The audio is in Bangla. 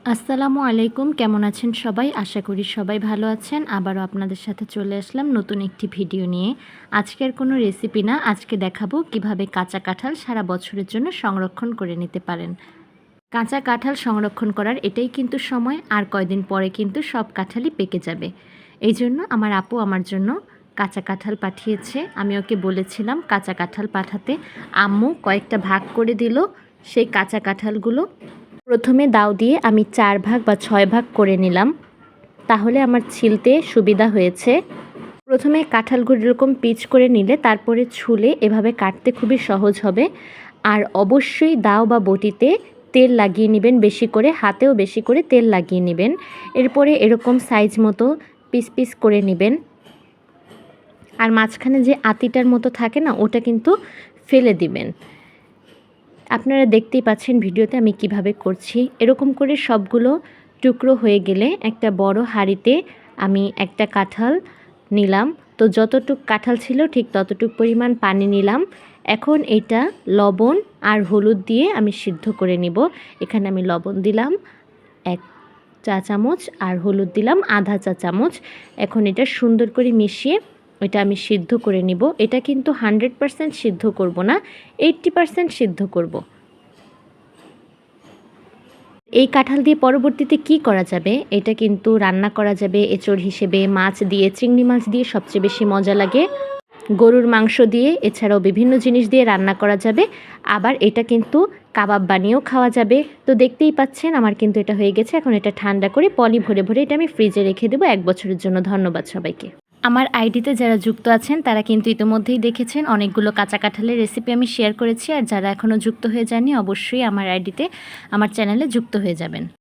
আসসালামু আলাইকুম, কেমন আছেন সবাই? আশা করি সবাই ভালো আছেন। আবারও আপনাদের সাথে চলে আসলাম নতুন একটি ভিডিও নিয়ে। আজকের কোনো রেসিপি না, আজকে দেখাবো কিভাবে কাঁচা কাঁঠাল সারা বছরের জন্য সংরক্ষণ করে নিতে পারেন। কাঁচা কাঁঠাল সংরক্ষণ করার এটাই কিন্তু সময়, আর কয়দিন পরে কিন্তু সব কাঁঠালই পেকে যাবে। এই জন্য আমার আপু আমার জন্য কাঁচা কাঁঠাল পাঠিয়েছে। আমি ওকে বলেছিলাম কাঁচা কাঁঠাল পাঠাতে। আম্মু কয়েকটা ভাগ করে দিল সেই কাঁচা কাঁঠালগুলো। প্রথমে দাও দিয়ে আমি 4 ভাগ বা 6 ভাগ করে নিলাম, তাহলে আমার ছিলতে সুবিধা হয়েছে। প্রথমে কাঁঠালগুলো এরকম পিচ করে নিলে তারপরে ছুলে এভাবে কাটতে খুবই সহজ হবে। আর অবশ্যই দাও বা বটিতে তেল লাগিয়ে নেবেন, বেশি করে হাতেও বেশি করে তেল লাগিয়ে নেবেন। এরপরে এরকম সাইজ মতো পিস পিস করে নেবেন। আর মাঝখানে যে আতিটার মতো থাকে না, ওটা কিন্তু ফেলে দিবেন। আপনারা দেখতেই পাচ্ছেন ভিডিওতে আমি কিভাবে করছি। এরকম করে সবগুলো টুকরো হয়ে গেলে একটা বড় হাঁড়িতে আমি একটা কাঁঠাল নিলাম। তো যতটুক কাঁঠাল ছিল ঠিক ততটুক পরিমাণ পানি নিলাম। এখন এটা লবণ আর হলুদ দিয়ে আমি সিদ্ধ করে নিব। এখানে আমি লবণ দিলাম 1 চা চামচ আর হলুদ দিলাম আধা চা চামচ। এখন এটা সুন্দর করে মিশিয়ে এটা আমি সিদ্ধ করে নিব। এটা কিন্তু 100% সিদ্ধ করব না, 80% সিদ্ধ করব। এই কাঁঠাল দিয়ে পরবর্তীতে কি করা যাবে, এটা কিন্তু রান্না করা যাবে এঁচড় হিসেবে, মাছ দিয়ে, চিংড়ি মাছ দিয়ে সবচেয়ে বেশি মজা লাগে, গরুর মাংস দিয়ে, এছাড়াও বিভিন্ন জিনিস দিয়ে রান্না করা যাবে। আবার এটা কিন্তু কাবাব বানিয়েও খাওয়া যাবে। তো দেখতেই পাচ্ছেন আমার কিন্তু এটা হয়ে গেছে। এখন এটা ঠান্ডা করে পলি ভরে ভরে এটা আমি ফ্রিজে রেখে দেবো 1 বছরের জন্য। ধন্যবাদ সবাইকে। আমার আইডিতে যারা যুক্ত আছেন তারা কিন্তু ইতিমধ্যেই দেখেছেন অনেকগুলো কাঁচা কাঁঠালের রেসিপি আমি শেয়ার করেছি। আর যারা এখনও যুক্ত হয়ে যাননি অবশ্যই আমার আইডিতে, আমার চ্যানেলে যুক্ত হয়ে যাবেন।